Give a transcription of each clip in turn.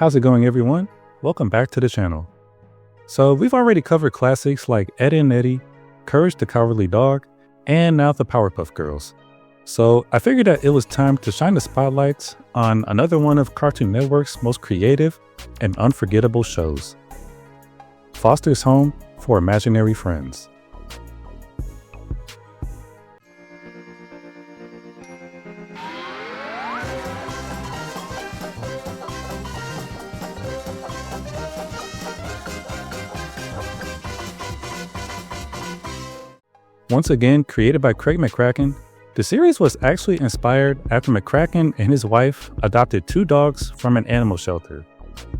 How's it going, everyone? Welcome back to the channel. So we've already covered classics like Ed and Eddy, Courage the Cowardly Dog, and now the Powerpuff Girls. So I figured that it was time to shine the spotlights on another one of Cartoon Network's most creative and unforgettable shows, Foster's Home for Imaginary Friends. Once again created by Craig McCracken, the series was actually inspired after McCracken and his wife adopted 2 dogs from an animal shelter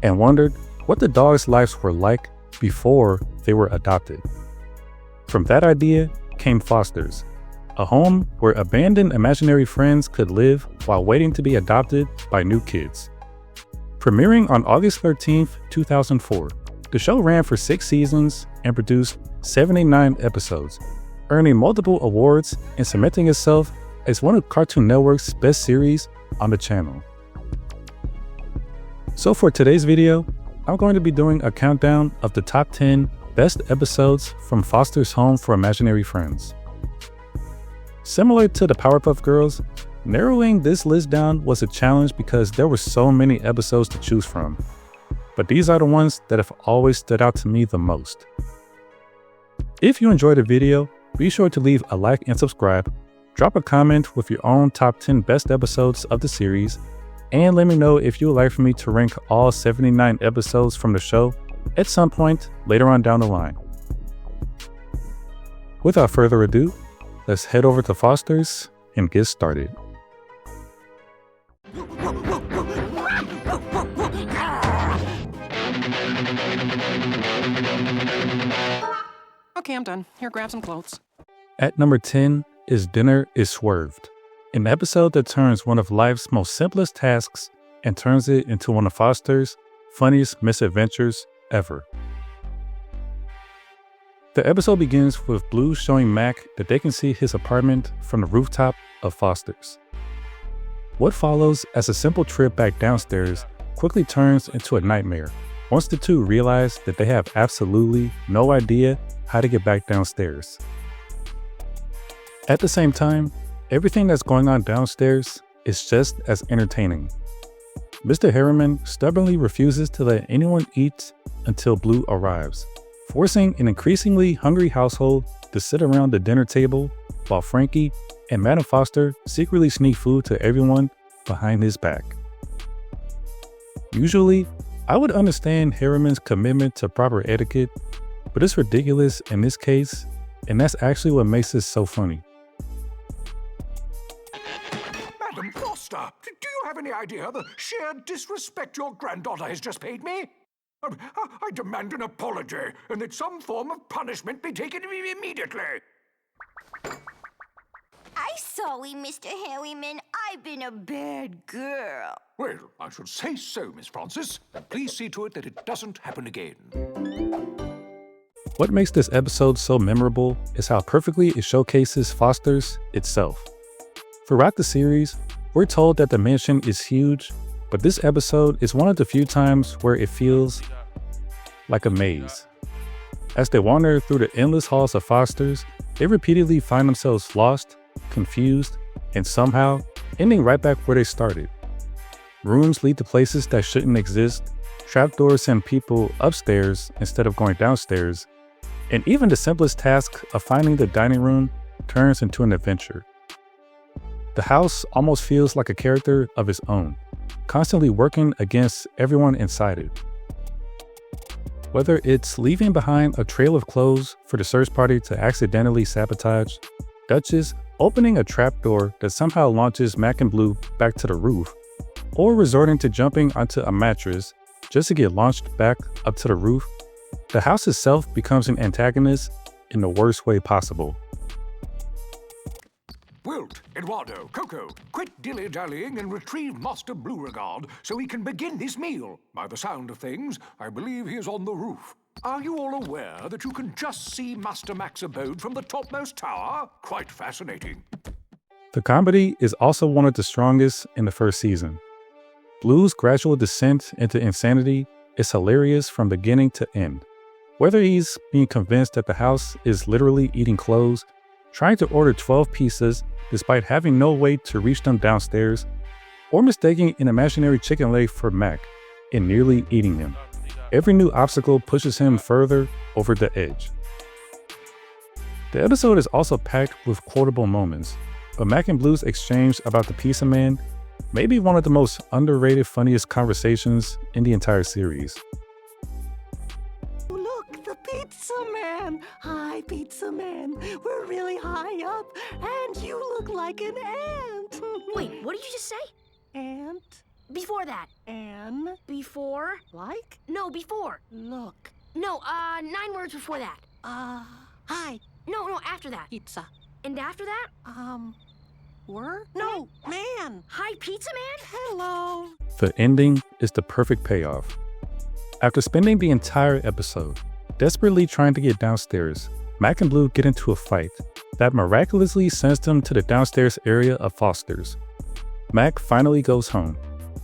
and wondered what the dogs' lives were like before they were adopted. From that idea came Foster's, a home where abandoned imaginary friends could live while waiting to be adopted by new kids. Premiering on August 13th, 2004, the show ran for 6 seasons and produced 79 episodes, earning multiple awards and cementing itself as one of Cartoon Network's best series on the channel. So for today's video, I'm going to be doing a countdown of the top 10 best episodes from Foster's Home for Imaginary Friends. Similar to the Powerpuff Girls, narrowing this list down was a challenge because there were so many episodes to choose from, but these are the ones that have always stood out to me the most. If you enjoyed the video, be sure to leave a like and subscribe, drop a comment with your own top 10 best episodes of the series, and let me know if you would like for me to rank all 79 episodes from the show at some point later on down the line. Without further ado, let's head over to Foster's and get started. Okay, I'm done. Here, grab some clothes. At number 10 is Dinner is Swerved, an episode that turns one of life's most simplest tasks and turns it into one of Foster's funniest misadventures ever. The episode begins with Blue showing Mac that they can see his apartment from the rooftop of Foster's. What follows as a simple trip back downstairs quickly turns into a nightmare once the two realize that they have absolutely no idea how to get back downstairs. At the same time, everything that's going on downstairs is just as entertaining. Mr. Harriman stubbornly refuses to let anyone eat until Blue arrives, forcing an increasingly hungry household to sit around the dinner table while Frankie and Madam Foster secretly sneak food to everyone behind his back. Usually, I would understand Harriman's commitment to proper etiquette, but it's ridiculous in this case, and that's actually what makes this so funny. Madam Foster, do you have any idea the sheer disrespect your granddaughter has just paid me? I demand an apology, and that some form of punishment be taken immediately. I'm sorry, Mr. Harriman. I've been a bad girl. Well, I should say so, Miss Francis, and please see to it that it doesn't happen again. What makes this episode so memorable is how perfectly it showcases Foster's itself. Throughout the series, we're told that the mansion is huge, but this episode is one of the few times where it feels like a maze. As they wander through the endless halls of Foster's, they repeatedly find themselves lost, confused, and somehow ending right back where they started. Rooms lead to places that shouldn't exist, trapdoors send people upstairs instead of going downstairs, and even the simplest task of finding the dining room turns into an adventure. The house almost feels like a character of its own, constantly working against everyone inside it. Whether it's leaving behind a trail of clothes for the search party to accidentally sabotage, Duchess opening a trapdoor that somehow launches Mac and Blue back to the roof, or resorting to jumping onto a mattress just to get launched back up to the roof, the house itself becomes an antagonist in the worst way possible. Wilt, Eduardo, Coco, quit dilly-dallying and retrieve Master Beauregard so we can begin this meal. By the sound of things, I believe he is on the roof. Are you all aware that you can just see Master Mac's abode from the topmost tower? Quite fascinating. The comedy is also one of the strongest in the first season. Blue's gradual descent into insanity is hilarious from beginning to end. Whether he's being convinced that the house is literally eating clothes, trying to order 12 pizzas despite having no way to reach them downstairs, or mistaking an imaginary chicken leg for Mac and nearly eating him. Every new obstacle pushes him further over the edge. The episode is also packed with quotable moments, but Mac and Blue's exchange about the Pizza Man may be one of the most underrated, funniest conversations in the entire series. Look, the Pizza Man! Hi, Pizza Man. We're really high up, and you look like an ant. Wait, what did you just say? Ant? Before that. An? Before? Like? No, before. Look. No, 9 words before that. Hi, No, after that. Pizza. And after that? Word? No, man. Hi, Pizza Man? Hello. The ending is the perfect payoff. After spending the entire episode desperately trying to get downstairs, Mac and Blue get into a fight that miraculously sends them to the downstairs area of Foster's. Mac finally goes home,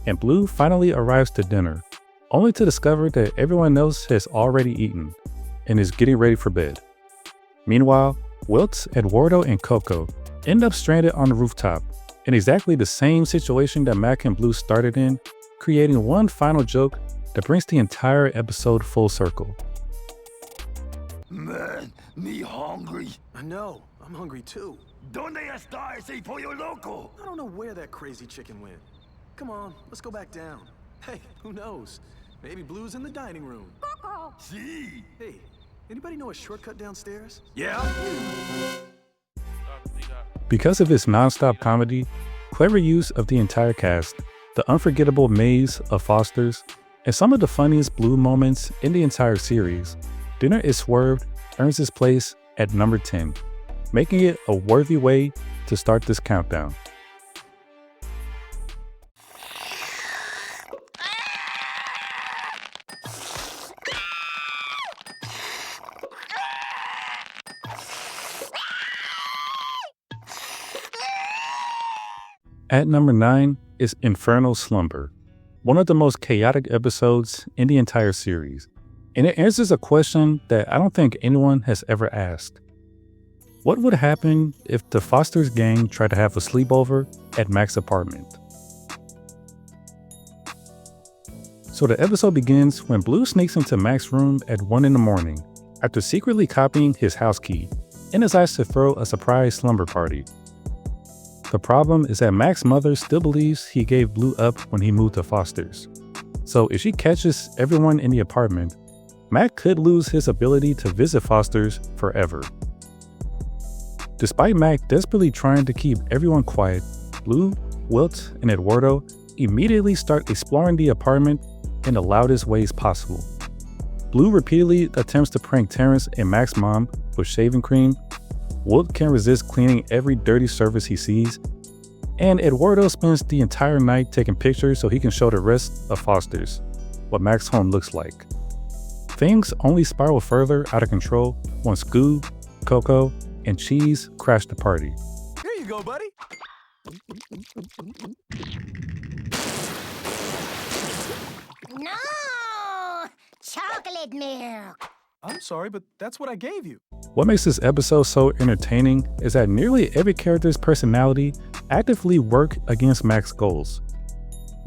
and Blue finally arrives to dinner, only to discover that everyone else has already eaten and is getting ready for bed. Meanwhile, Wilt, Eduardo, and Coco end up stranded on the rooftop in exactly the same situation that Mac and Blue started in, creating one final joke that brings the entire episode full circle. Man, me hungry. I know. I'm hungry too. ¿Dónde está ese pollo loco? I don't know where that crazy chicken went. Come on, let's go back down. Hey, who knows? Maybe Blue's in the dining room. Sí. Hey, anybody know a shortcut downstairs? Yeah? Because of its non-stop comedy, clever use of the entire cast, the unforgettable maze of Foster's, and some of the funniest Blue moments in the entire series, Dinner is Swerved earns its place at number 10, making it a worthy way to start this countdown. At number 9 is Infernal Slumber, one of the most chaotic episodes in the entire series, and it answers a question that I don't think anyone has ever asked. What would happen if the Foster's gang tried to have a sleepover at Mac's apartment? So the episode begins when Blue sneaks into Mac's room at 1 in the morning after secretly copying his house key and decides to throw a surprise slumber party. The problem is that Mac's mother still believes he gave Blue up when he moved to Foster's. So if she catches everyone in the apartment, Mac could lose his ability to visit Foster's forever. Despite Mac desperately trying to keep everyone quiet, Blue, Wilt, and Eduardo immediately start exploring the apartment in the loudest ways possible. Blue repeatedly attempts to prank Terrence and Mac's mom with shaving cream. Wilt can't resist cleaning every dirty surface he sees, and Eduardo spends the entire night taking pictures so he can show the rest of Foster's what Mac's home looks like. Things only spiral further out of control once Goo, Coco, and Cheese crash the party. Here you go, buddy. No! Chocolate milk! I'm sorry, but that's what I gave you. What makes this episode so entertaining is that nearly every character's personality actively work against Mac's goals.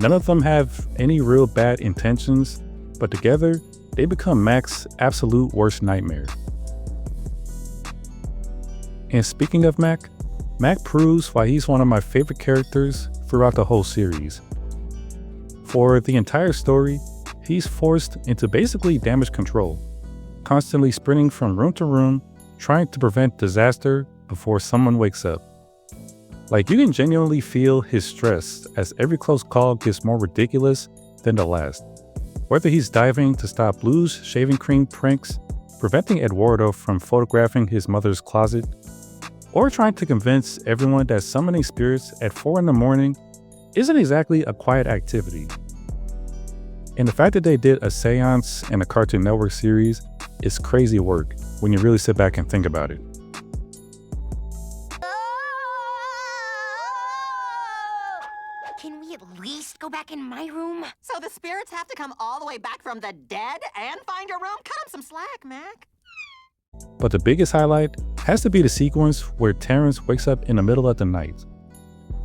None of them have any real bad intentions, but together, they become Mac's absolute worst nightmare. And speaking of Mac, Mac proves why he's one of my favorite characters throughout the whole series. For the entire story, he's forced into basically damage control, constantly sprinting from room to room, trying to prevent disaster before someone wakes up. Like, you can genuinely feel his stress as every close call gets more ridiculous than the last. Whether he's diving to stop Blue's shaving cream pranks, preventing Eduardo from photographing his mother's closet, or trying to convince everyone that summoning spirits at 4 in the morning isn't exactly a quiet activity. And the fact that they did a seance in a Cartoon Network series is crazy work when you really sit back and think about it. Can we at least go back in my room? So the spirits have to come all the way back from the dead and find your room? Cut 'em some slack, Mac. But the biggest highlight has to be the sequence where Terrence wakes up in the middle of the night.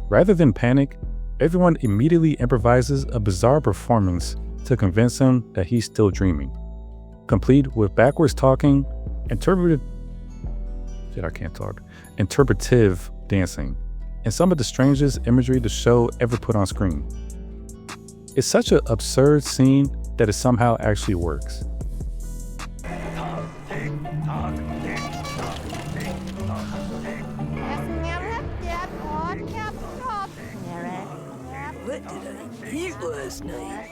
Rather than panic, everyone immediately improvises a bizarre performance to convince him that he's still dreaming, complete with backwards talking, interpretive dancing, and some of the strangest imagery the show ever put on screen. It's such an absurd scene that it somehow actually works. What did I eat last night?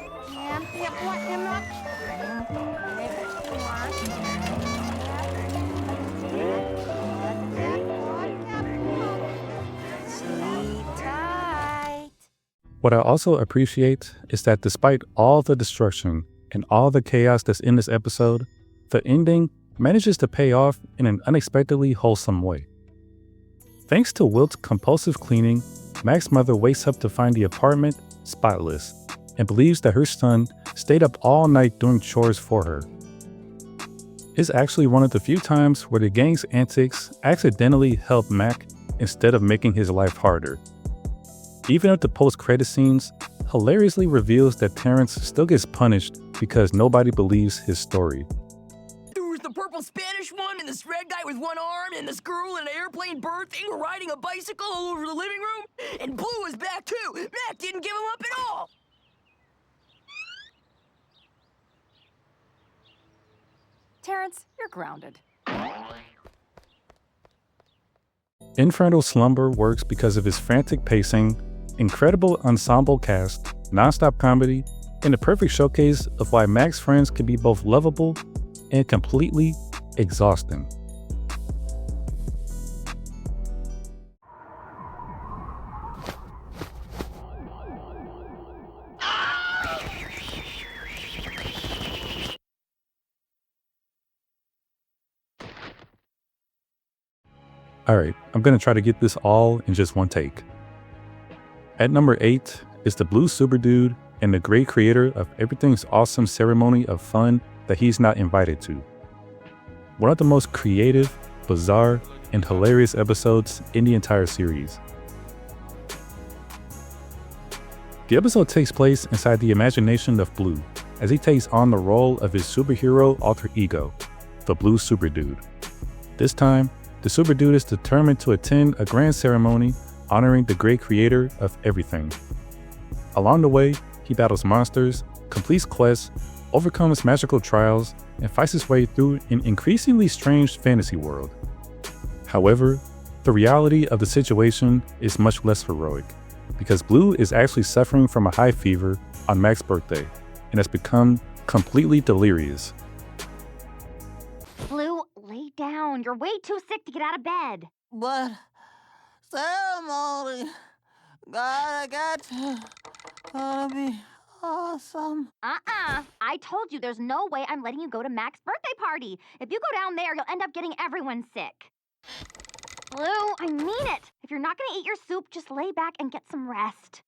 What I also appreciate is that despite all the destruction and all the chaos that's in this episode, the ending manages to pay off in an unexpectedly wholesome way. Thanks to Wilt's compulsive cleaning, Mac's mother wakes up to find the apartment spotless and believes that her son stayed up all night doing chores for her. It's actually one of the few times where the gang's antics accidentally help Mac instead of making his life harder. Even if the post-credit scenes hilariously reveals that Terrence still gets punished because nobody believes his story. There was the purple Spanish one, and this red guy with one arm, and this girl in an airplane bird thing riding a bicycle all over the living room, and Blue was back too. Mac didn't give him up at all. Terrence, you're grounded. Infernal Slumber works because of its frantic pacing, incredible ensemble cast, nonstop comedy, and the perfect showcase of why Mac's friends can be both lovable and completely exhausting. Alright, I'm gonna try to get this all in just one take. At number 8 is the Blue Super Dude and the great creator of everything's awesome ceremony of fun that he's not invited to. One of the most creative, bizarre, and hilarious episodes in the entire series. The episode takes place inside the imagination of Blue as he takes on the role of his superhero alter ego, the Blue Super Dude. This time, the Super Dude is determined to attend a grand ceremony honoring the great creator of everything. Along the way, he battles monsters, completes quests, overcomes magical trials, and fights his way through an increasingly strange fantasy world. However, the reality of the situation is much less heroic, because Blue is actually suffering from a high fever on Mac's birthday and has become completely delirious. Blue, lay down. You're way too sick to get out of bed. But ceremony gotta be awesome. I told you there's no way I'm letting you go to Mac's birthday party. If you go down there, you'll end up getting everyone sick. Blue, I mean it. If you're not gonna eat your soup, just lay back and get some rest.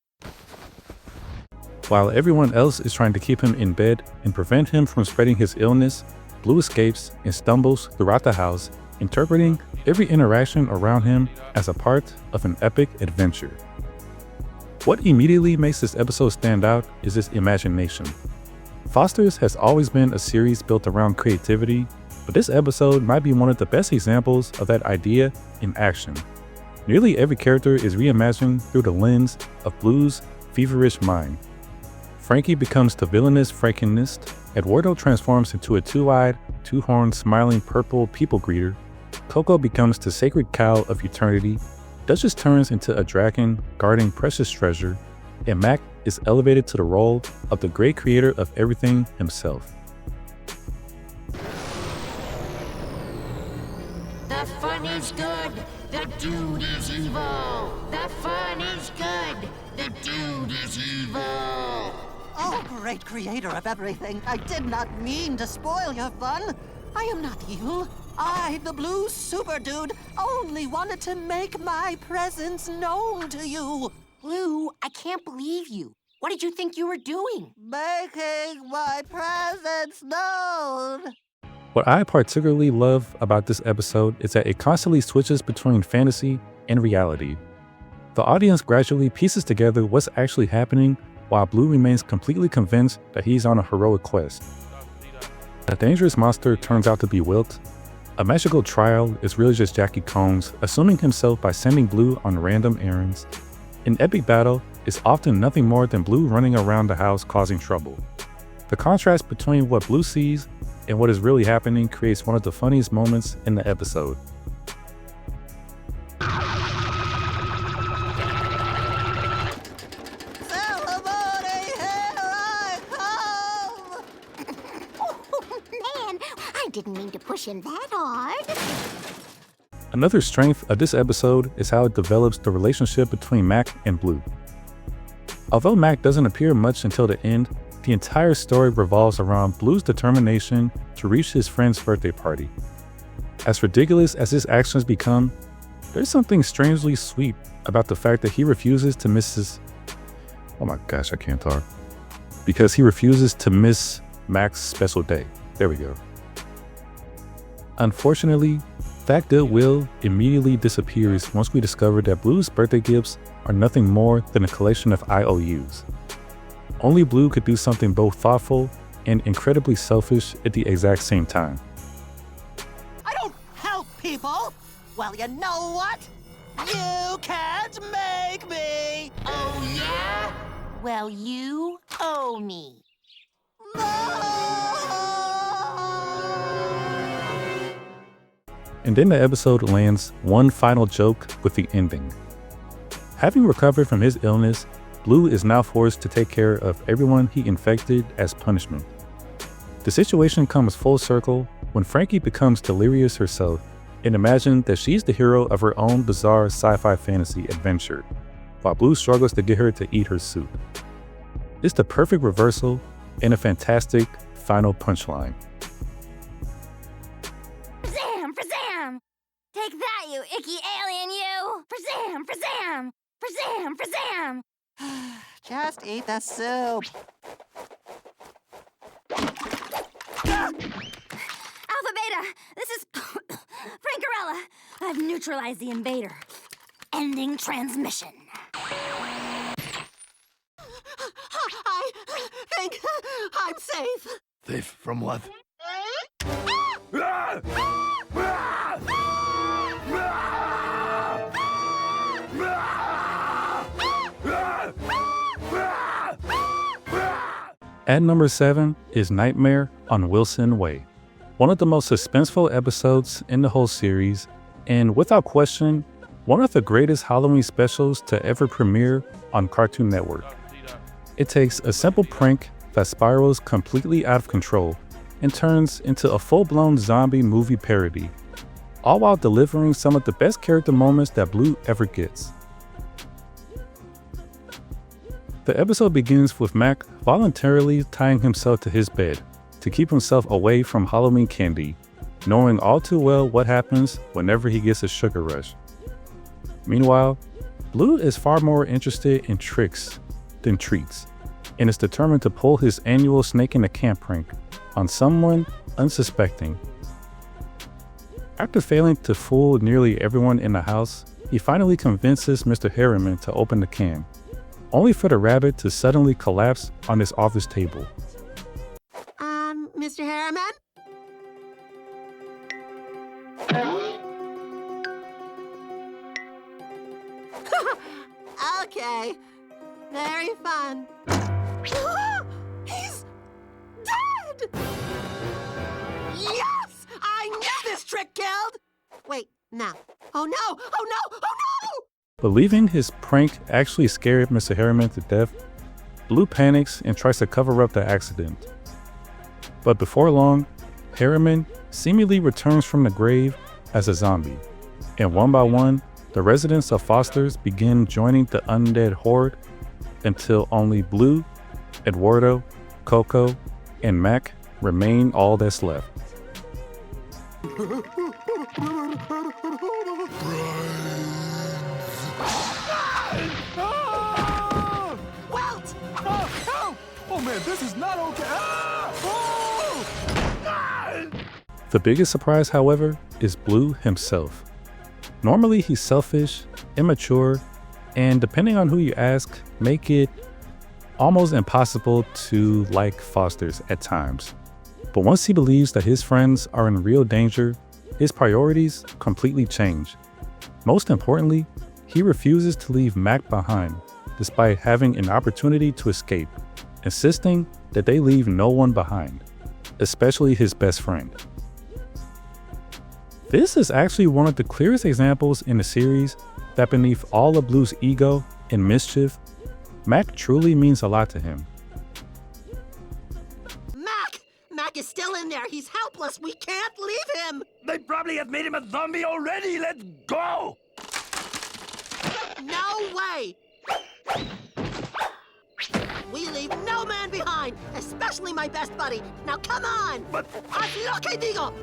While everyone else is trying to keep him in bed and prevent him from spreading his illness, Blue escapes and stumbles throughout the house, interpreting every interaction around him as a part of an epic adventure. What immediately makes this episode stand out is its imagination. Foster's has always been a series built around creativity, but this episode might be one of the best examples of that idea in action. Nearly every character is reimagined through the lens of Blue's feverish mind. Frankie becomes the villainous Frankenist, Eduardo transforms into a two-eyed, two-horned, smiling purple people greeter, Coco becomes the sacred cow of eternity, Duchess turns into a dragon guarding precious treasure, and Mac is elevated to the role of the great creator of everything himself. The fun is good. The dude is evil. The fun is good. The dude is evil. Oh, great creator of everything. I did not mean to spoil your fun. I am not evil. I, the Blue Super Dude, only wanted to make my presence known to you. Blue, I can't believe you. What did you think you were doing? Making my presence known. What I particularly love about this episode is that it constantly switches between fantasy and reality. The audience gradually pieces together what's actually happening while Blue remains completely convinced that he's on a heroic quest. A dangerous monster turns out to be Wilt. A magical trial is really just Jackie Combs assuming himself by sending Blue on random errands. An epic battle is often nothing more than Blue running around the house causing trouble. The contrast between what Blue sees and what is really happening creates one of the funniest moments in the episode. Ceremony, here I come! Man, I didn't mean to push him that hard. Another strength of this episode is how it develops the relationship between Mac and Blue. Although Mac doesn't appear much until the end, the entire story revolves around Blue's determination to reach his friend's birthday party. As ridiculous as his actions become, there's something strangely sweet about the fact that he refuses to miss because he refuses to miss Mac's special day. There we go. Unfortunately, that goodwill immediately disappears once we discover that Blue's birthday gifts are nothing more than a collection of IOUs. Only Blue could do something both thoughtful and incredibly selfish at the exact same time. I don't help people. Well, you know what? You can't make me. Oh, yeah? Well, you owe me. And then the episode lands one final joke with the ending. Having recovered from his illness, Blue is now forced to take care of everyone he infected as punishment. The situation comes full circle when Frankie becomes delirious herself and imagines that she's the hero of her own bizarre sci-fi fantasy adventure, while Blue struggles to get her to eat her soup. It's the perfect reversal and a fantastic final punchline. Frazam! Frazam! Take that, you icky alien, you! Frazam! Frazam! Frazam! Frazam! Just eat the soup. Alpha Beta, this is Frankarella. I've neutralized the invader. Ending transmission. I think I'm safe. Safe from what? At number 7 is Nightmare on Wilson Way, one of the most suspenseful episodes in the whole series, and without question, one of the greatest Halloween specials to ever premiere on Cartoon Network. It takes a simple prank that spirals completely out of control and turns into a full-blown zombie movie parody, all while delivering some of the best character moments that Blue ever gets. The episode begins with Mac voluntarily tying himself to his bed to keep himself away from Halloween candy, knowing all too well what happens whenever he gets a sugar rush. Meanwhile, Blue is far more interested in tricks than treats, and is determined to pull his annual snake in the camp prank on someone unsuspecting. After failing to fool nearly everyone in the house, he finally convinces Mr. Harriman to open the can, only for the rabbit to suddenly collapse on his office table. Mr. Harriman? Okay. Very fun. He's dead! Yes! I knew this trick killed! Wait, no. Oh no! Oh no! Oh no! Believing his prank actually scared Mr. Harriman to death, Blue panics and tries to cover up the accident. But before long, Harriman seemingly returns from the grave as a zombie, and one by one, the residents of Foster's begin joining the undead horde until only Blue, Eduardo, Coco, and Mac remain all that's left. Welt! This is not okay. Ah! Oh! Ah! The biggest surprise, however, is Blue himself. Normally he's selfish, immature, and depending on who you ask, make it almost impossible to like Fosters at times. But once he believes that his friends are in real danger, his priorities completely change. Most importantly, he refuses to leave Mac behind, despite having an opportunity to escape, insisting that they leave no one behind, especially his best friend. This is actually one of the clearest examples in the series that beneath all of Blue's ego and mischief, Mac truly means a lot to him. Mac is still in there. He's helpless. We can't leave him. They probably have made him a zombie already. Let's go! No way! We leave no man behind, especially my best buddy. Now come on! But Haz lo que digo!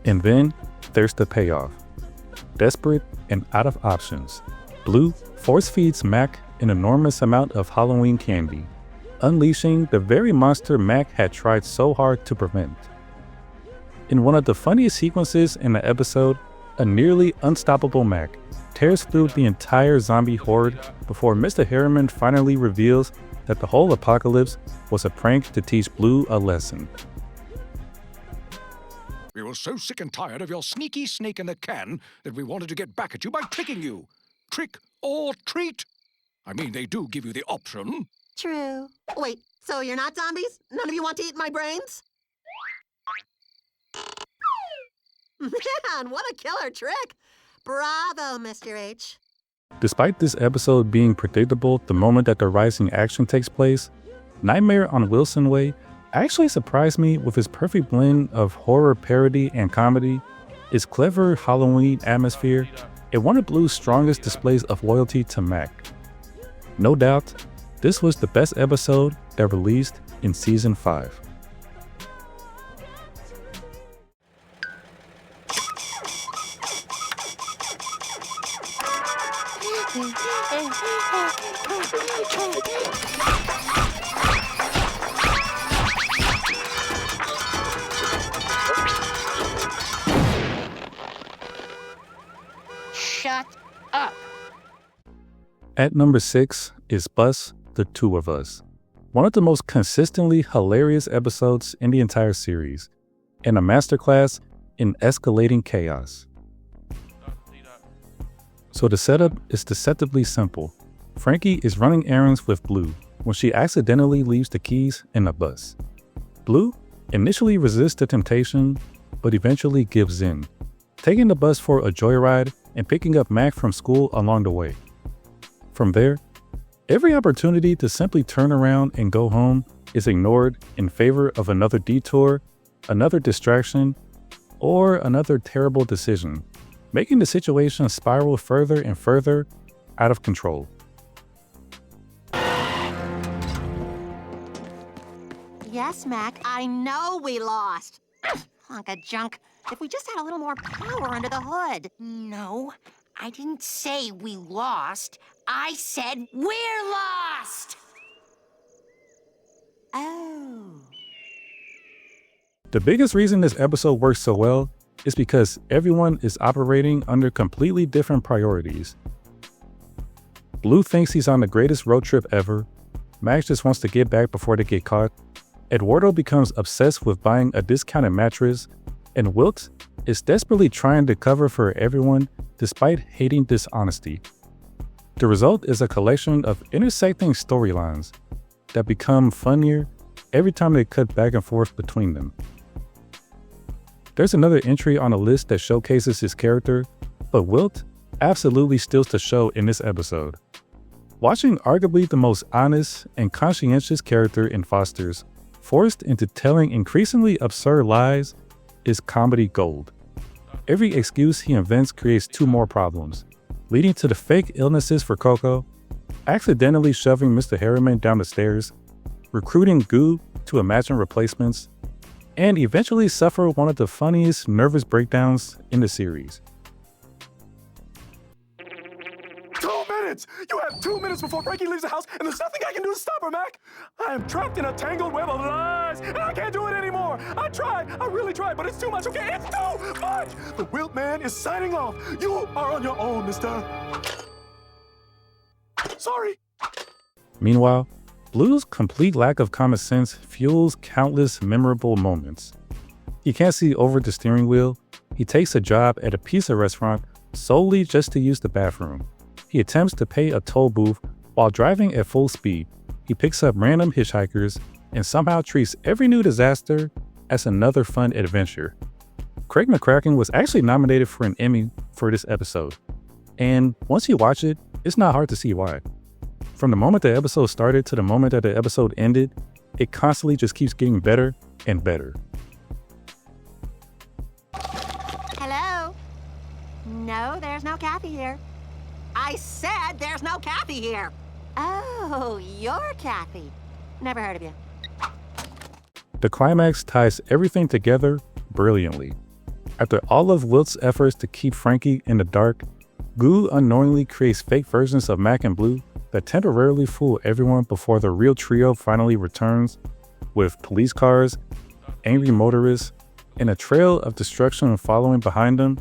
And then there's the payoff. Desperate and out of options, Blue force feeds Mac an enormous amount of Halloween candy, unleashing the very monster Mac had tried so hard to prevent. In one of the funniest sequences in the episode, a nearly unstoppable Mac tears through the entire zombie horde before Mr. Harriman finally reveals that the whole apocalypse was a prank to teach Blue a lesson. We were so sick and tired of your sneaky snake in the can that we wanted to get back at you by tricking you. Trick or treat. I mean, they do give you the option. True. Wait, so you're not zombies? None of you want to eat my brains? Man, what a killer trick! Bravo, Mr. H. Despite this episode being predictable the moment that the rising action takes place, Nightmare on Wilson Way actually surprised me with his perfect blend of horror parody and comedy, its clever Halloween atmosphere, and one of Blue's strongest displays of loyalty to Mac. No doubt, this was the best episode that released in Season 5. Shut up. At number 6 is Bus, the Two of Us, one of the most consistently hilarious episodes in the entire series, and a masterclass in escalating chaos. So the setup is deceptively simple. Frankie is running errands with Blue when she accidentally leaves the keys in the bus. Blue initially resists the temptation, but eventually gives in, taking the bus for a joyride and picking up Mac from school along the way. From there, every opportunity to simply turn around and go home is ignored in favor of another detour, another distraction, or another terrible decision, making the situation spiral further and further out of control. Yes, Mac, I know we lost. Hunk of junk. If we just had a little more power under the hood. No, I didn't say we lost. I said we're lost! Oh. The biggest reason this episode works so well is because everyone is operating under completely different priorities. Blue thinks he's on the greatest road trip ever, Max just wants to get back before they get caught, Eduardo becomes obsessed with buying a discounted mattress, and Wilt is desperately trying to cover for everyone despite hating dishonesty. The result is a collection of intersecting storylines that become funnier every time they cut back and forth between them. There's another entry on a list that showcases his character, but Wilt absolutely steals the show in this episode. Watching arguably the most honest and conscientious character in Foster's forced into telling increasingly absurd lies is comedy gold. Every excuse he invents creates two more problems, leading to the fake illnesses for Coco, accidentally shoving Mr. Harriman down the stairs, recruiting Goo to imagine replacements, and eventually suffer one of the funniest nervous breakdowns in the series. 2 minutes! You have 2 minutes before Frankie leaves the house, and there's nothing I can do to stop her, Mac! I am trapped in a tangled web of lies, and I can't do it anymore! I really tried, but it's too much, okay? It's too much! The Wilt Man is signing off. You are on your own, mister. Sorry. Meanwhile, Blue's complete lack of common sense fuels countless memorable moments. He can't see over the steering wheel. He takes a job at a pizza restaurant solely just to use the bathroom. He attempts to pay a toll booth while driving at full speed. He picks up random hitchhikers and somehow treats every new disaster as another fun adventure. Craig McCracken was actually nominated for an Emmy for this episode. And once you watch it, it's not hard to see why. From the moment the episode started to the moment that the episode ended, it constantly just keeps getting better and better. Hello? No, there's no Kathy here. I said there's no Kathy here. Oh, you're Kathy. Never heard of you. The climax ties everything together brilliantly. After all of Wilt's efforts to keep Frankie in the dark, Goo unknowingly creates fake versions of Mac and Blue that temporarily fool everyone before the real trio finally returns, with police cars, angry motorists, and a trail of destruction following behind them.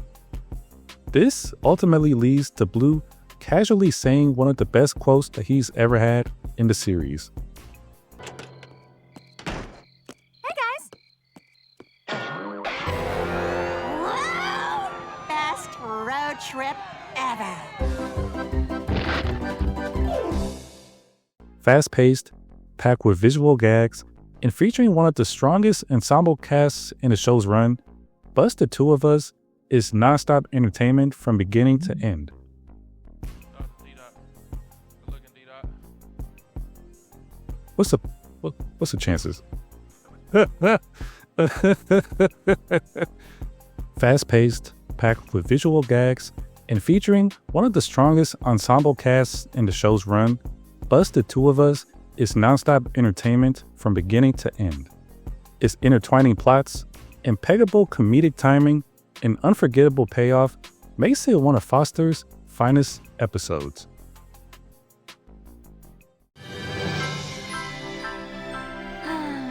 This ultimately leads to Blue casually saying one of the best quotes that he's ever had in the series. Hey guys! Whoa! Best road trip ever. Fast-paced, packed with visual gags, and featuring one of the strongest ensemble casts in the show's run, Bust the Two of Us is nonstop entertainment from beginning to end. What's the chances? Fast-paced, packed with visual gags, and featuring one of the strongest ensemble casts in the show's run, Bust the Two of Us is nonstop entertainment from beginning to end. Its intertwining plots, impeccable comedic timing, and unforgettable payoff makes it one of Foster's finest episodes.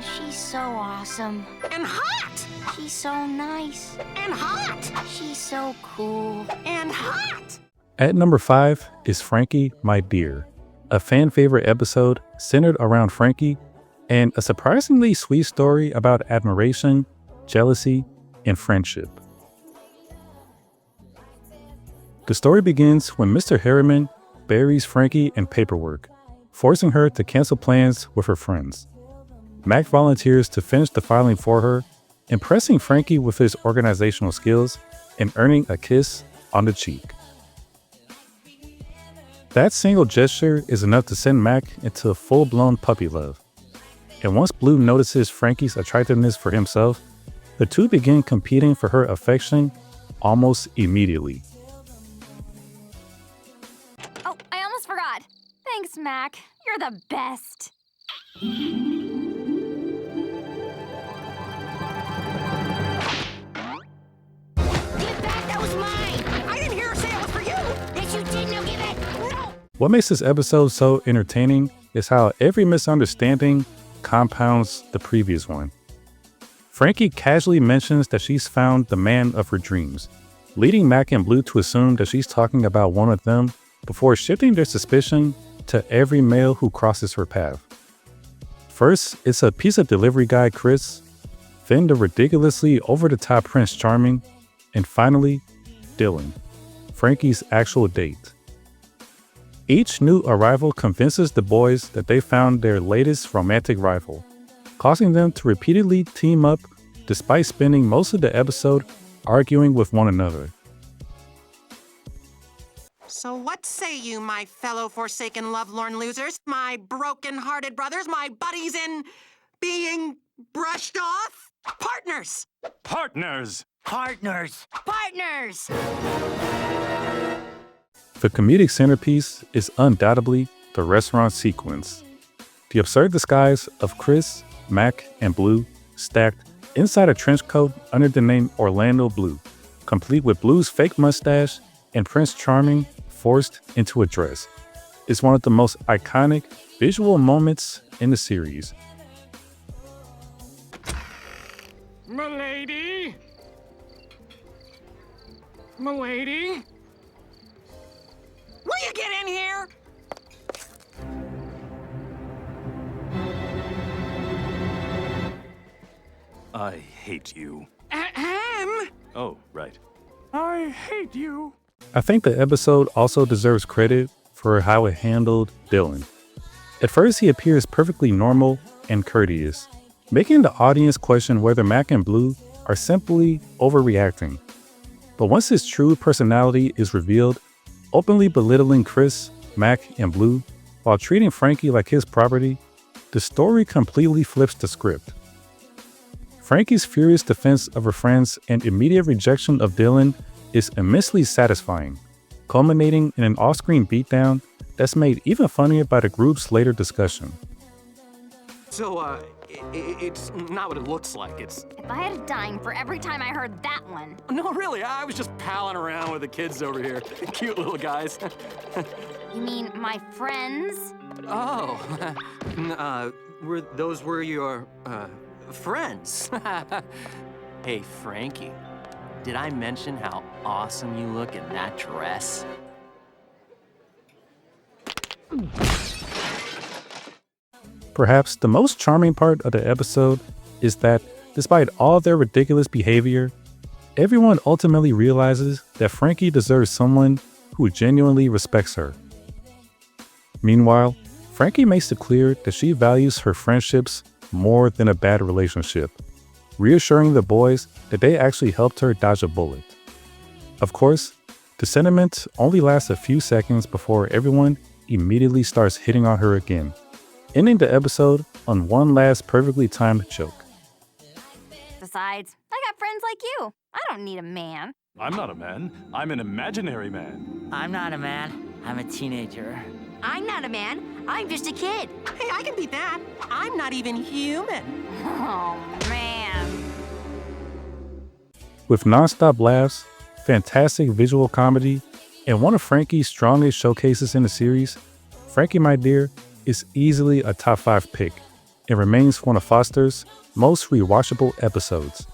She's so awesome. And hot! She's so nice. And hot! She's so cool. And hot! At number 5 is Frankie, My Dear, a fan favorite episode centered around Frankie and a surprisingly sweet story about admiration, jealousy, and friendship. The story begins when Mr. Harriman buries Frankie in paperwork, forcing her to cancel plans with her friends. Mac volunteers to finish the filing for her, impressing Frankie with his organizational skills and earning a kiss on the cheek. That single gesture is enough to send Mac into full-blown puppy love. And once Blue notices Frankie's attractiveness for himself, the two begin competing for her affection almost immediately. Oh, I almost forgot. Thanks, Mac. You're the best. Give back, that was mine! I didn't hear her say it was for you! Yes, you did, now give it! No! What makes this episode so entertaining is how every misunderstanding compounds the previous one. Frankie casually mentions that she's found the man of her dreams, leading Mac and Blue to assume that she's talking about one of them before shifting their suspicion to every male who crosses her path. First, it's a pizza delivery guy, Chris, then the ridiculously over-the-top Prince Charming, and finally, Dylan, Frankie's actual date. Each new arrival convinces the boys that they found their latest romantic rival, causing them to repeatedly team up despite spending most of the episode arguing with one another. So what say you, my fellow forsaken lovelorn losers, my broken-hearted brothers, my buddies in being brushed off? Partners! Partners! Partners! Partners! The comedic centerpiece is undoubtedly the restaurant sequence. The absurd disguise of Chris, Mac, and Blue stacked inside a trench coat under the name Orlando Blue, complete with Blue's fake mustache and Prince Charming forced into a dress. It's one of the most iconic visual moments in the series. Milady? Milady? Will you get in here? I hate you. Ahem. Oh, right. I hate you. I think the episode also deserves credit for how it handled Dylan. At first, he appears perfectly normal and courteous, making the audience question whether Mac and Blue are simply overreacting. But once his true personality is revealed, openly belittling Chris, Mac, and Blue, while treating Frankie like his property, the story completely flips the script. Frankie's furious defense of her friends and immediate rejection of Dylan is immensely satisfying, culminating in an off-screen beatdown that's made even funnier by the group's later discussion. So, it's not what it looks like. It's... If I had a dime for every time I heard that one. No, really, I was just palling around with the kids over here. Cute little guys. You mean my friends? Oh, those were your, friends. Hey, Frankie, did I mention how awesome you look in that dress? Perhaps the most charming part of the episode is that, despite all their ridiculous behavior, everyone ultimately realizes that Frankie deserves someone who genuinely respects her. Meanwhile, Frankie makes it clear that she values her friendships more than a bad relationship, reassuring the boys that they actually helped her dodge a bullet. Of course, the sentiment only lasts a few seconds before everyone immediately starts hitting on her again, ending the episode on one last perfectly timed joke. Besides, I got friends like you. I don't need a man. I'm not a man. I'm an imaginary man. I'm not a man. I'm a teenager. I'm not a man. I'm just a kid. Hey, I can beat that. I'm not even human. Oh, man. With non-stop laughs, fantastic visual comedy, and one of Frankie's strongest showcases in the series, Frankie My Dear is easily a top 5 pick and remains one of Foster's most rewatchable episodes.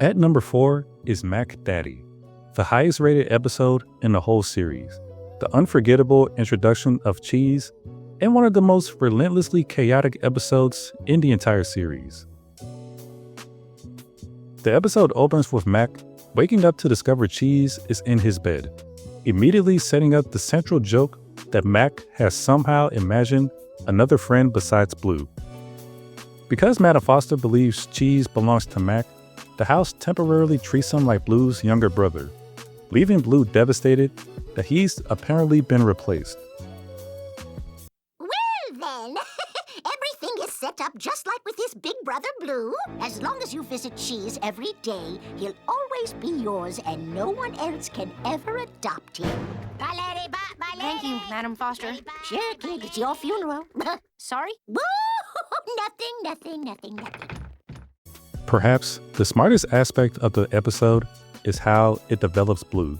At number 4 is Mac Daddy, the highest rated episode in the whole series, the unforgettable introduction of Cheese, and one of the most relentlessly chaotic episodes in the entire series. The episode opens with Mac waking up to discover Cheese is in his bed, immediately setting up the central joke that Mac has somehow imagined another friend besides Blue. Because Madam Foster believes Cheese belongs to Mac, the house temporarily treats him like Blue's younger brother, leaving Blue devastated that he's apparently been replaced. Well, then, everything is set up just like with his big brother Blue. As long as you visit Cheese every day, he'll always be yours and no one else can ever adopt him. Thank you, Madam Foster. Sure, kid, it's your funeral. Sorry? Woo! Nothing. Perhaps the smartest aspect of the episode is how it develops Blue.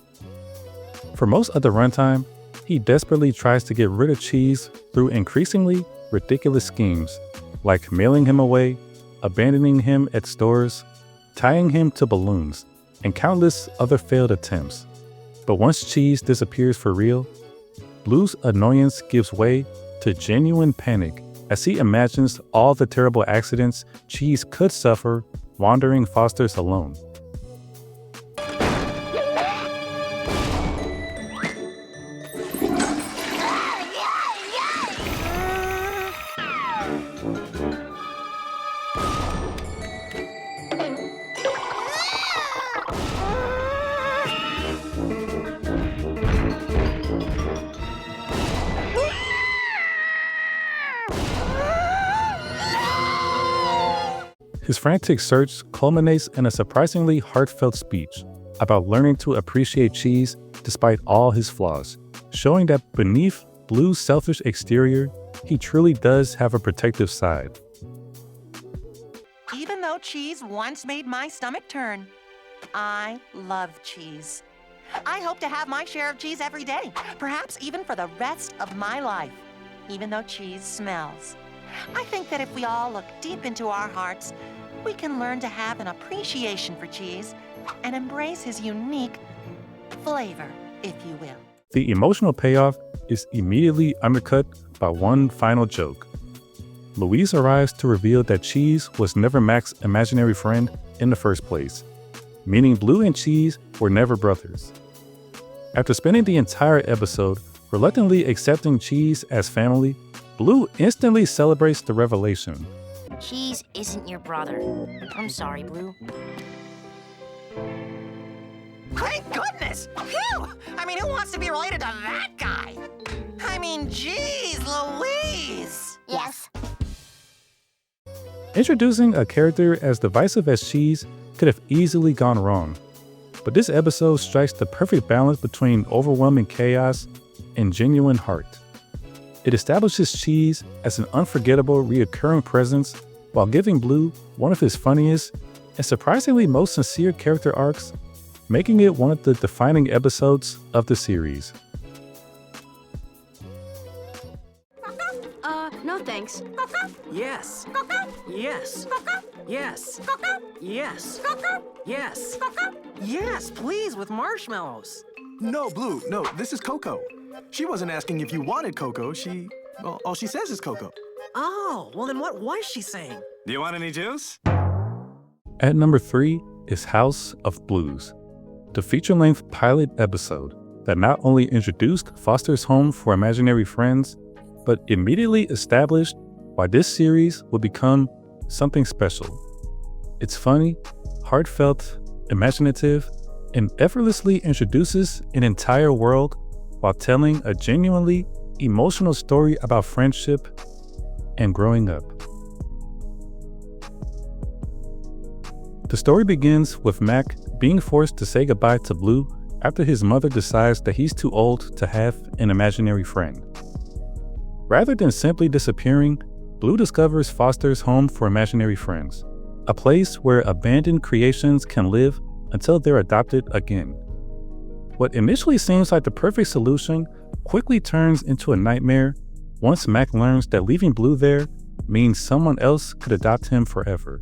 For most of the runtime, he desperately tries to get rid of Cheese through increasingly ridiculous schemes, like mailing him away, abandoning him at stores, tying him to balloons, and countless other failed attempts. But once Cheese disappears for real, Blue's annoyance gives way to genuine panic as he imagines all the terrible accidents Cheese could suffer wandering Foster's alone. His frantic search culminates in a surprisingly heartfelt speech about learning to appreciate cheese despite all his flaws, showing that beneath Blue's selfish exterior, he truly does have a protective side. Even though cheese once made my stomach turn, I love cheese. I hope to have my share of cheese every day, perhaps even for the rest of my life, even though cheese smells. I think that if we all look deep into our hearts, we can learn to have an appreciation for cheese and embrace his unique flavor, if you will. The emotional payoff is immediately undercut by one final joke. Louise arrives to reveal that Cheese was never Mac's imaginary friend in the first place, meaning Blue and Cheese were never brothers. After spending the entire episode reluctantly accepting Cheese as family, Blue instantly celebrates the revelation. Cheese isn't your brother. I'm sorry, Blue. Thank goodness! Phew! I mean, who wants to be related to that guy? I mean, geez, Louise! Yes. Introducing a character as divisive as Cheese could have easily gone wrong, but this episode strikes the perfect balance between overwhelming chaos and genuine heart. It establishes Cheese as an unforgettable recurring presence while giving Blue one of his funniest and surprisingly most sincere character arcs, making it one of the defining episodes of the series. No thanks. Yes. Yes. Yes. Yes. Yes. Yes, please, with marshmallows. No, Blue, no, this is Coco. She wasn't asking if you wanted Coco. Well, all she says is Coco. Oh, well then what was she saying? Do you want any juice? At number 3 is House of Blues, the feature-length pilot episode that not only introduced Foster's home for imaginary friends, but immediately established why this series would become something special. It's funny, heartfelt, imaginative, and effortlessly introduces an entire world while telling a genuinely emotional story about friendship and growing up. The story begins with Mac being forced to say goodbye to Blue after his mother decides that he's too old to have an imaginary friend. Rather than simply disappearing, Blue discovers Foster's home for imaginary friends, a place where abandoned creations can live until they're adopted again. What initially seems like the perfect solution quickly turns into a nightmare once Mac learns that leaving Blue there means someone else could adopt him forever.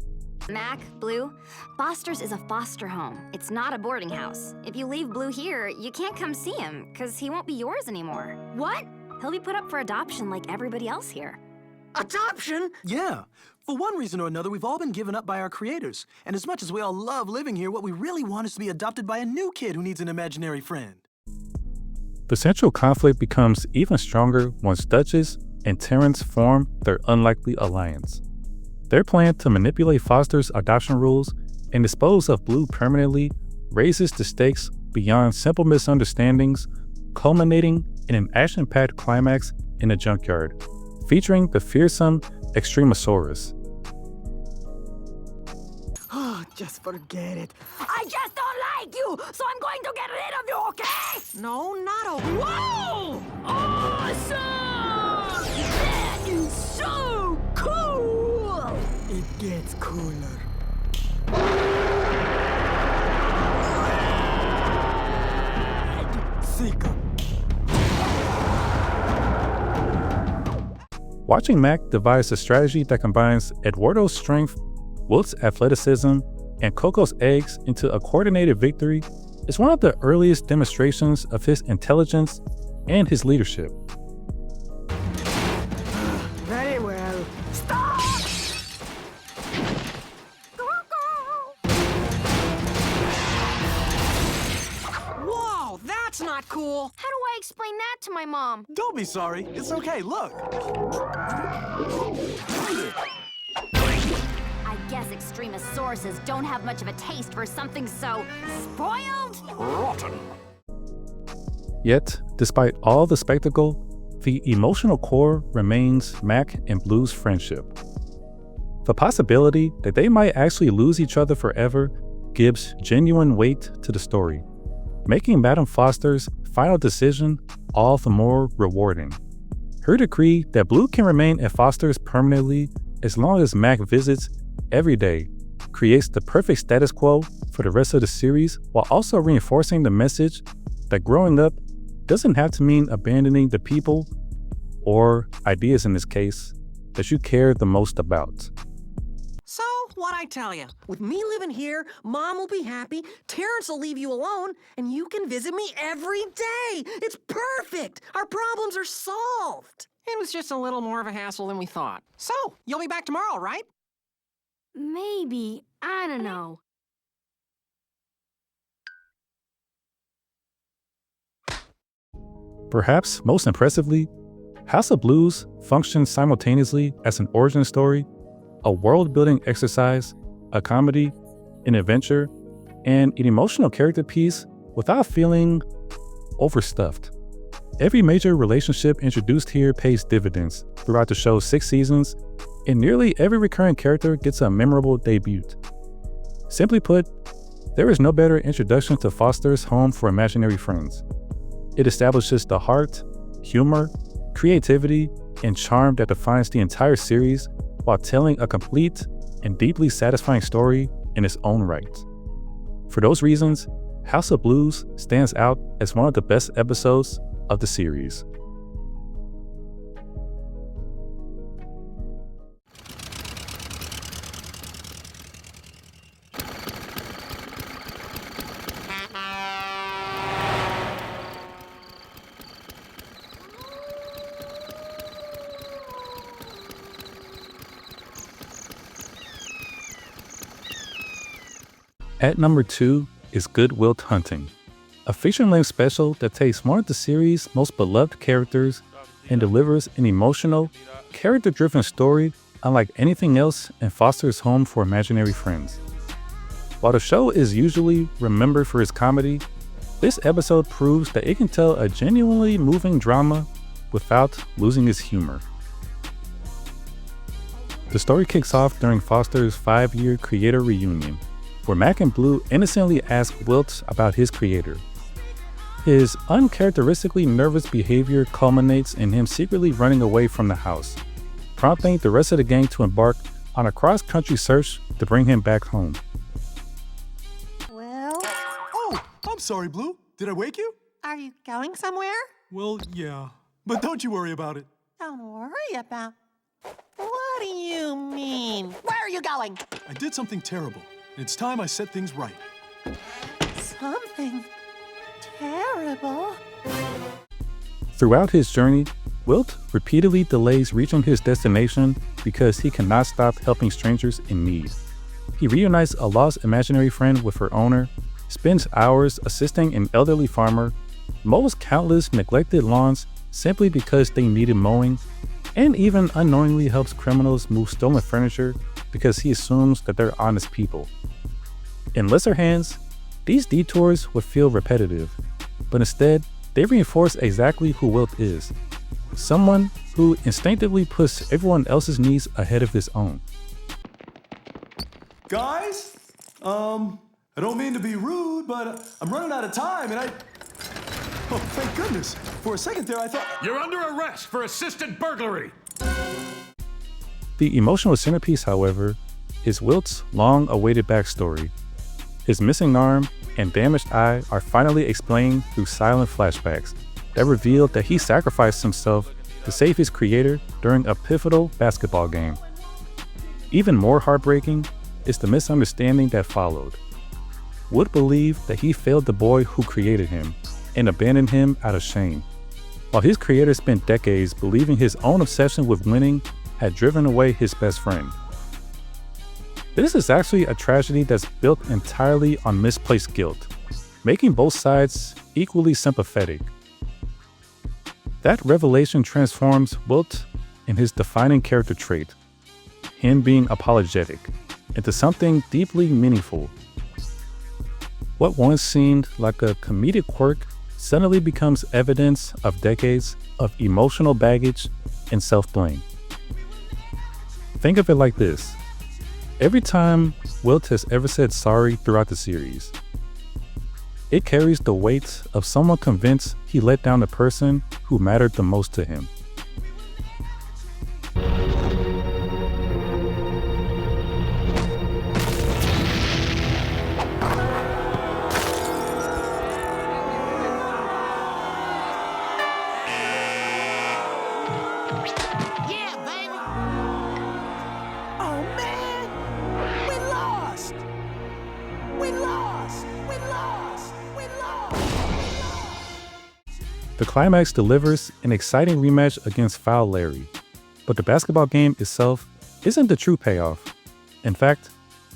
Mac, Blue, Foster's is a foster home. It's not a boarding house. If you leave Blue here, you can't come see him, because he won't be yours anymore. What? He'll be put up for adoption like everybody else here. Adoption? Yeah. For one reason or another, we've all been given up by our creators. And as much as we all love living here, what we really want is to be adopted by a new kid who needs an imaginary friend. The central conflict becomes even stronger once Duchess and Terrence form their unlikely alliance. Their plan to manipulate Foster's adoption rules and dispose of Blue permanently raises the stakes beyond simple misunderstandings, culminating in an action-packed climax in a junkyard, featuring the fearsome Extremosaurus. Oh, just forget it. I just don't like you, so I'm going to get rid of you, okay? No, not a... Whoa! Awesome! That is so cool! It gets cooler. Seeker. Watching Mac devise a strategy that combines Eduardo's strength, Wilt's athleticism, and Coco's eggs into a coordinated victory is one of the earliest demonstrations of his intelligence and his leadership. Very well. Stop! Whoa, that's not cool. How do I explain that to my mom? Don't be sorry. It's okay. Look. I guess Extremosauruses don't have much of a taste for something so spoiled. Rotten. Yet, despite all the spectacle, the emotional core remains Mac and Blue's friendship. The possibility that they might actually lose each other forever gives genuine weight to the story, making Madame Foster's final decision all the more rewarding. Her decree that Blue can remain at Foster's permanently as long as Mac visits every day creates the perfect status quo for the rest of the series, while also reinforcing the message that growing up doesn't have to mean abandoning the people, or ideas in this case, that you care the most about. So, what'd I tell you? With me living here, Mom will be happy, Terrence will leave you alone, and you can visit me every day! It's perfect! Our problems are solved! It was just a little more of a hassle than we thought. So, you'll be back tomorrow, right? Maybe. I don't know. Perhaps most impressively, House of Blues functions simultaneously as an origin story, a world-building exercise, a comedy, an adventure, and an emotional character piece without feeling overstuffed. Every major relationship introduced here pays dividends throughout the show's 6 seasons, and nearly every recurring character gets a memorable debut. Simply put, there is no better introduction to Foster's Home for Imaginary Friends. It establishes the heart, humor, creativity, and charm that defines the entire series while telling a complete and deeply satisfying story in its own right. For those reasons, House of Blues stands out as one of the best episodes of the series. At number 2 is Good Will Hunting, a feature-length special that takes one of the series' most beloved characters and delivers an emotional, character-driven story unlike anything else in Foster's Home for Imaginary Friends. While the show is usually remembered for its comedy, this episode proves that it can tell a genuinely moving drama without losing its humor. The story kicks off during Foster's 5-year creator reunion, where Mac and Blue innocently ask Wilt about his creator. His uncharacteristically nervous behavior culminates in him secretly running away from the house, prompting the rest of the gang to embark on a cross-country search to bring him back home. Well, Oh, I'm sorry, Blue. Did I wake you? are you going somewhere? Well, yeah. But don't you worry about it. Don't worry about... What do you mean? Where are you going? I did something terrible. It's time I set things right. Something terrible? Throughout his journey, Wilt repeatedly delays reaching his destination because he cannot stop helping strangers in need. He reunites a lost imaginary friend with her owner, spends hours assisting an elderly farmer, mows countless neglected lawns simply because they needed mowing, and even unknowingly helps criminals move stolen furniture because he assumes that they're honest people. In lesser hands, these detours would feel repetitive, but instead, they reinforce exactly who Wilt is. Someone who instinctively puts everyone else's needs ahead of his own. Guys, I don't mean to be rude, but I'm running out of time, and Oh, thank goodness. For a second there, I thought... You're under arrest for assisted burglary! The emotional centerpiece, however, is Wilt's long-awaited backstory. His missing arm and damaged eye are finally explained through silent flashbacks that reveal that he sacrificed himself to save his creator during a pivotal basketball game. Even more heartbreaking is the misunderstanding that followed. Wood believed that he failed the boy who created him and abandoned him out of shame, while his creator spent decades believing his own obsession with winning had driven away his best friend. This is actually a tragedy that's built entirely on misplaced guilt, making both sides equally sympathetic. That revelation transforms Wilt in his defining character trait, him being apologetic, into something deeply meaningful. What once seemed like a comedic quirk suddenly becomes evidence of decades of emotional baggage and self-blame. Think of it like this. every time Wilt has ever said sorry throughout the series. It carries the weight of someone convinced he let down the person who mattered the most to him. The climax delivers an exciting rematch against Foul Larry, but the basketball game itself isn't the true payoff. In fact,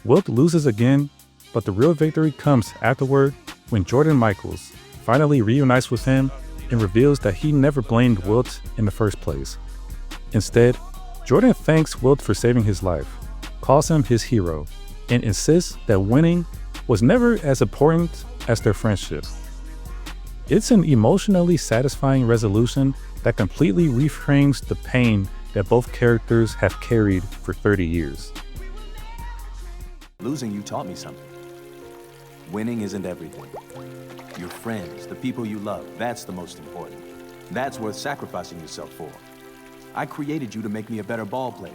Wilt loses again, but the real victory comes afterward when Jordan Michaels finally reunites with him and reveals that he never blamed Wilt in the first place. Instead, Jordan thanks Wilt for saving his life, calls him his hero, and insists that winning was never as important as their friendship. It's an emotionally satisfying resolution that completely reframes the pain that both characters have carried for 30 years. Losing you taught me something. Winning isn't everything. Your friends, the people you love, that's the most important. That's worth sacrificing yourself for. I created you to make me a better ball player,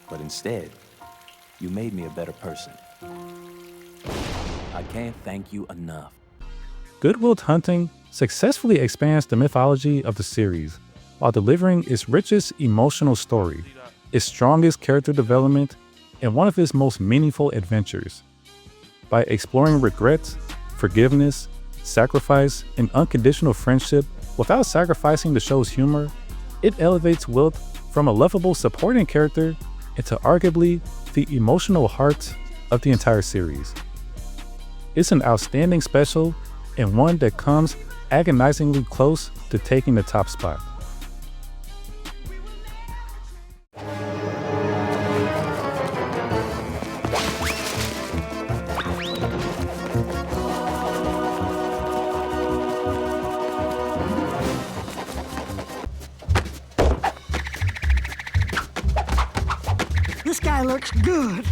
but instead, you made me a better person. I can't thank you enough. Good Will Hunting successfully expands the mythology of the series while delivering its richest emotional story, its strongest character development, and one of its most meaningful adventures. By exploring regret, forgiveness, sacrifice, and unconditional friendship without sacrificing the show's humor, it elevates Wilt from a lovable supporting character into arguably the emotional heart of the entire series. It's an outstanding special and one that comes agonizingly close to taking the top spot. This guy looks good.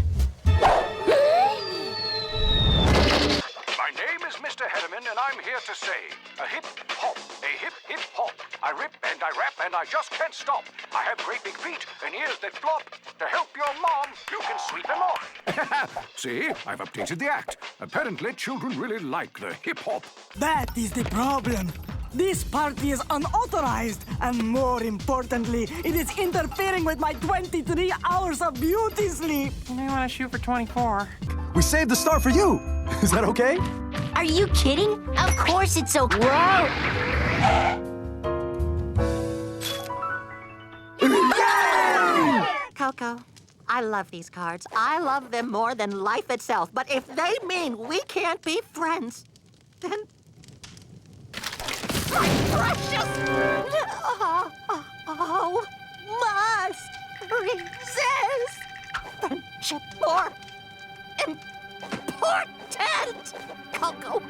Mr. Hedderman, and I'm here to say, a hip hop, a hip hip hop. I rip and I rap and I just can't stop. I have great big feet and ears that flop. To help your mom, you can sweep them off. See, I've updated the act. Apparently, children really like the hip hop. That is the problem. This party is unauthorized, and more importantly, it is interfering with my 23 hours of beauty sleep. You may want to shoot for 24. We saved the star for you. Is that okay? Are you kidding? Of course it's okay. Whoa! Coco, I love these cards. I love them more than life itself. But if they mean we can't be friends, then... My precious... Oh, must resist. Friendship more important. Coco,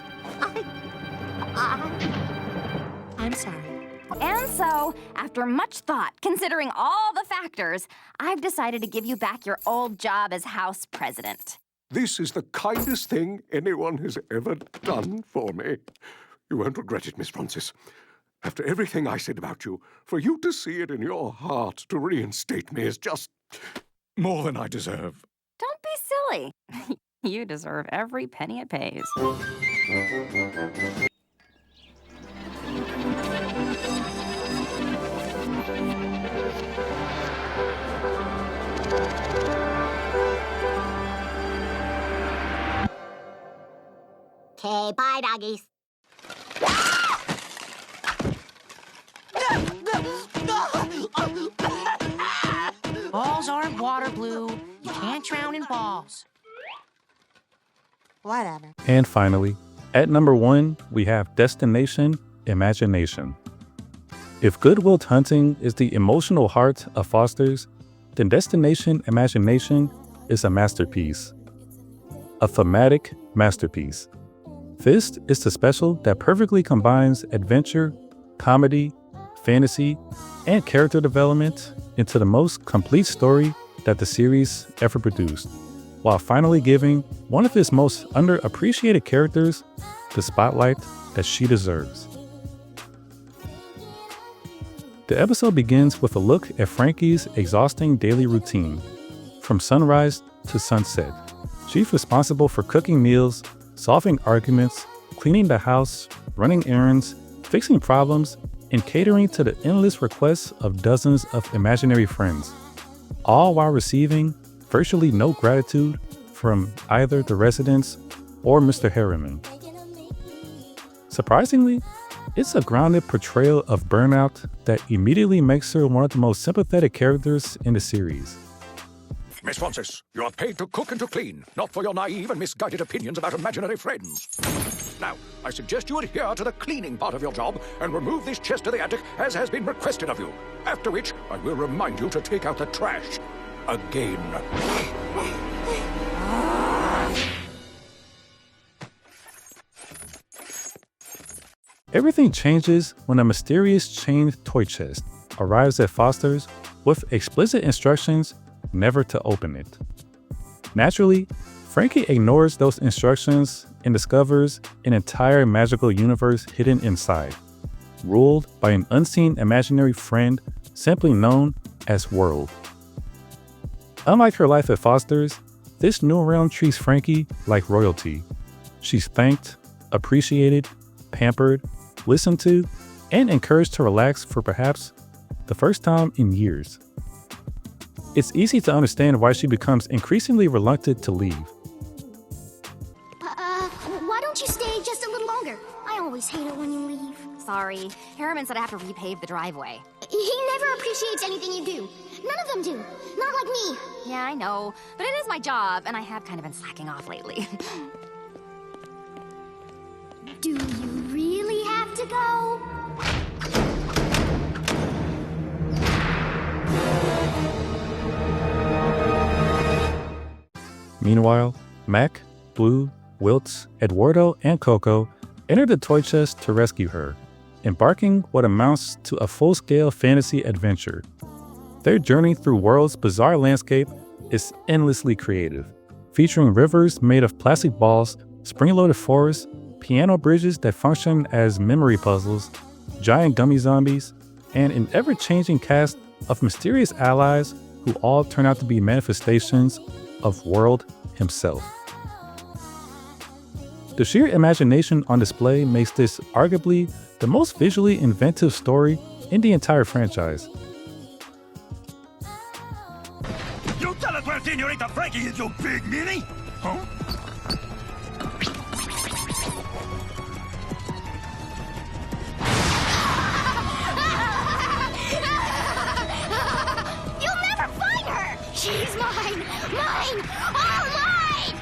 I'm sorry. And so, after much thought, considering all the factors, I've decided to give you back your old job as House President. This is the kindest thing anyone has ever done for me. You won't regret it, Miss Francis. After everything I said about you, for you to see it in your heart to reinstate me is just more than I deserve. Don't be silly. You deserve every penny it pays. Okay, bye, doggies. Balls aren't water, Blue. You can't drown in balls. Whatever. And finally, at number 1, we have Destination Imagination. If Good Will Hunting is the emotional heart of Foster's, then Destination Imagination is a masterpiece. A thematic masterpiece. This is the special that perfectly combines adventure, comedy, fantasy, and character development into the most complete story that the series ever produced. while finally giving one of his most underappreciated characters the spotlight that she deserves. The episode begins with a look at Frankie's exhausting daily routine. From sunrise to sunset, she's responsible for cooking meals, solving arguments, cleaning the house, running errands, fixing problems, and catering to the endless requests of dozens of imaginary friends, all while receiving virtually no gratitude from either the residents or Mr. Harriman. Surprisingly, it's a grounded portrayal of burnout that immediately makes her one of the most sympathetic characters in the series. Miss Francis, you are paid to cook and to clean, not for your naive and misguided opinions about imaginary friends. Now, I suggest you adhere to the cleaning part of your job and remove this chest to the attic as has been requested of you. After which, I will remind you to take out the trash. Again. Everything changes when a mysterious chained toy chest arrives at Foster's with explicit instructions never to open it. Naturally, Frankie ignores those instructions and discovers an entire magical universe hidden inside, ruled by an unseen imaginary friend simply known as World. Unlike her life at Foster's, this new realm treats Frankie like royalty. She's thanked, appreciated, pampered, listened to, and encouraged to relax for perhaps the first time in years. It's easy to understand why she becomes increasingly reluctant to leave. Why don't you stay just a little longer? I always hate it when you leave. Sorry, Harriman said I have to repave the driveway. He never appreciates anything you do. None of them do. Not like me. Yeah, I know, but it is my job, and I have kind of been slacking off lately. Do you really have to go? Meanwhile, Mac, Blue, Wiltz, Eduardo, and Coco enter the toy chest to rescue her, embarking what amounts to a full-scale fantasy adventure. Their journey through World's bizarre landscape is endlessly creative, featuring rivers made of plastic balls, spring-loaded forests, piano bridges that function as memory puzzles, giant gummy zombies, and an ever-changing cast of mysterious allies who all turn out to be manifestations of World himself. The sheer imagination on display makes this arguably the most visually inventive story in the entire franchise. You tell us where Senorita Frankie is, you big meanie! Huh? You'll never find her! She's mine! Mine! All mine!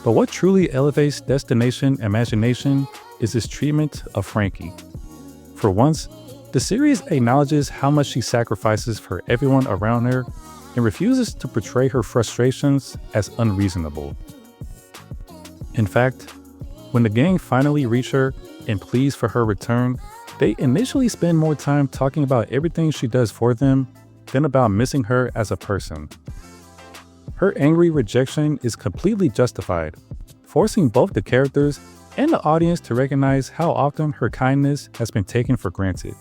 But what truly elevates Destination Imagination is its treatment of Frankie. For once, the series acknowledges how much she sacrifices for everyone around her and refuses to portray her frustrations as unreasonable. In fact, when the gang finally reach her and pleads for her return, they initially spend more time talking about everything she does for them than about missing her as a person. Her angry rejection is completely justified, forcing both the characters and the audience to recognize how often her kindness has been taken for granted.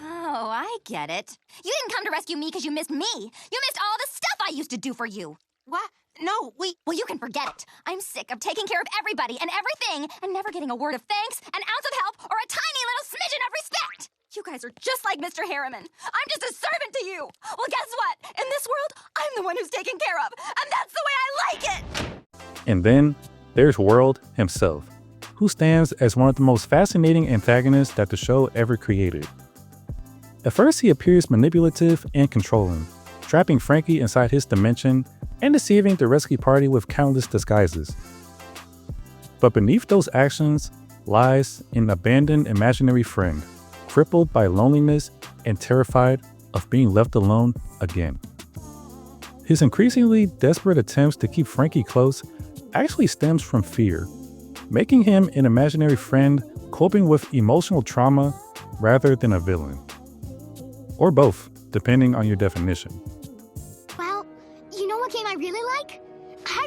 Oh, I get it. You didn't come to rescue me because you missed me. You missed all the stuff I used to do for you. What? No, Well, you can forget it. I'm sick of taking care of everybody and everything and never getting a word of thanks, an ounce of help, or a tiny little smidgen of respect. You guys are just like Mr. Harriman. I'm just a servant to you. Well, guess what? In this world, I'm the one who's taken care of, and that's the way I like it. And then there's World himself, who stands as one of the most fascinating antagonists that the show ever created. At first, he appears manipulative and controlling, trapping Frankie inside his dimension and deceiving the rescue party with countless disguises. But beneath those actions lies an abandoned imaginary friend, crippled by loneliness and terrified of being left alone again. His increasingly desperate attempts to keep Frankie close actually stems from fear, making him an imaginary friend coping with emotional trauma rather than a villain. Or both, depending on your definition.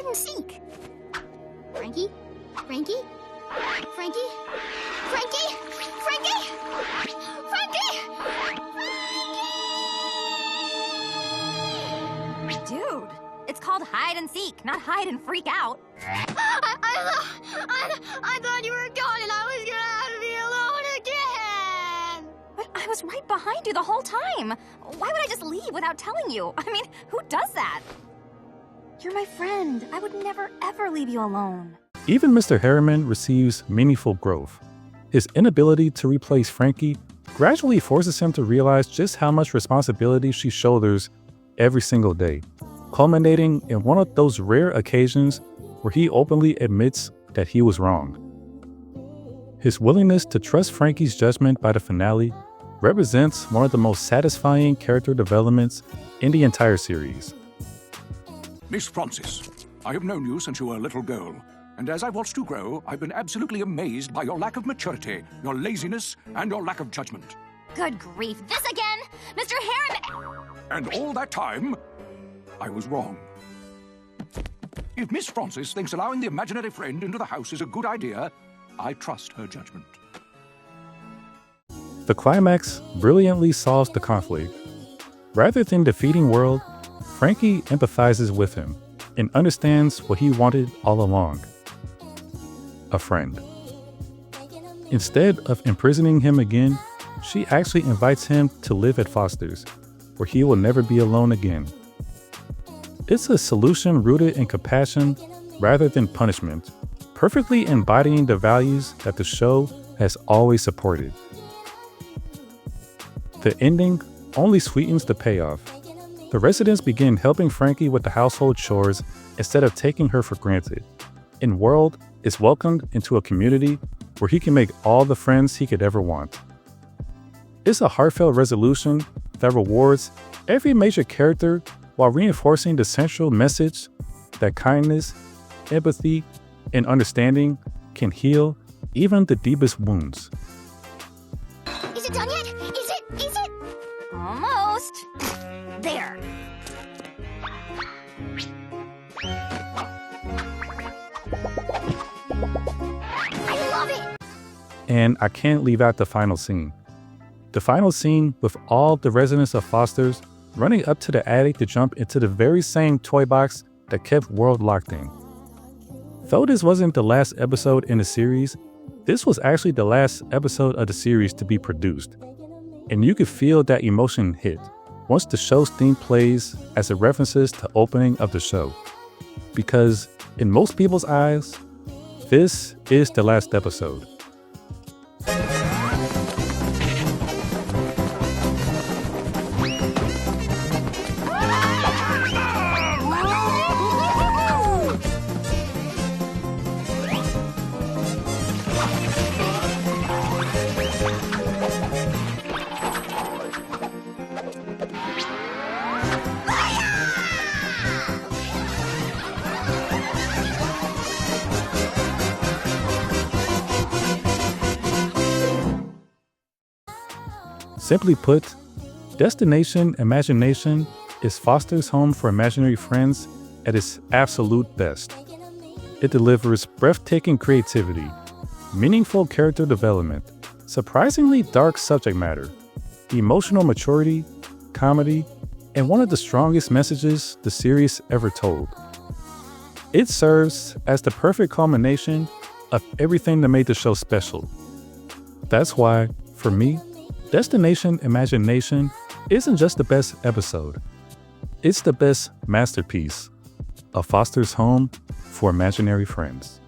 hide and seek. Frankie? Frankie? Frankie? Frankie? Frankie? Frankie? Dude, it's called hide and seek, not hide and freak out. I thought you were gone and I was gonna have to be alone again! But I was right behind you the whole time. Why would I just leave without telling you? I mean, who does that? You're my friend. I would never, ever leave you alone. Even Mr. Harriman receives meaningful growth. His inability to replace Frankie gradually forces him to realize just how much responsibility she shoulders every single day, culminating in one of those rare occasions where he openly admits that he was wrong. His willingness to trust Frankie's judgment by the finale represents one of the most satisfying character developments in the entire series. Miss Francis, I have known you since you were a little girl, and as I've watched you grow, I've been absolutely amazed by your lack of maturity, your laziness, and your lack of judgment. Good grief, this again? Mr. Harriman! And all that time, I was wrong. If Miss Francis thinks allowing the imaginary friend into the house is a good idea, I trust her judgment. The climax brilliantly solves the conflict. Rather than defeating World, Frankie empathizes with him and understands what he wanted all along: a friend. Instead of imprisoning him again, she actually invites him to live at Foster's, where he will never be alone again. It's a solution rooted in compassion rather than punishment, perfectly embodying the values that the show has always supported. The ending only sweetens the payoff. The residents begin helping Frankie with the household chores instead of taking her for granted, and World is welcomed into a community where he can make all the friends he could ever want. It's a heartfelt resolution that rewards every major character while reinforcing the central message that kindness, empathy, and understanding can heal even the deepest wounds. Is it done yet? Is it? Almost. There. I love it! And I can't leave out the final scene. The final scene with all the residents of Foster's running up to the attic to jump into the very same toy box that kept World locked in. Though this wasn't the last episode in the series, this was actually the last episode of the series to be produced. And you could feel that emotion hit once the show's theme plays as it references the opening of the show. Because in most people's eyes, this is the last episode. Simply put, Destination Imagination is Foster's home for imaginary friends at its absolute best. It delivers breathtaking creativity, meaningful character development, surprisingly dark subject matter, emotional maturity, comedy, and one of the strongest messages the series ever told. It serves as the perfect culmination of everything that made the show special. That's why, for me, Destination Imagination isn't just the best episode. It's the best masterpiece of Foster's home for imaginary friends.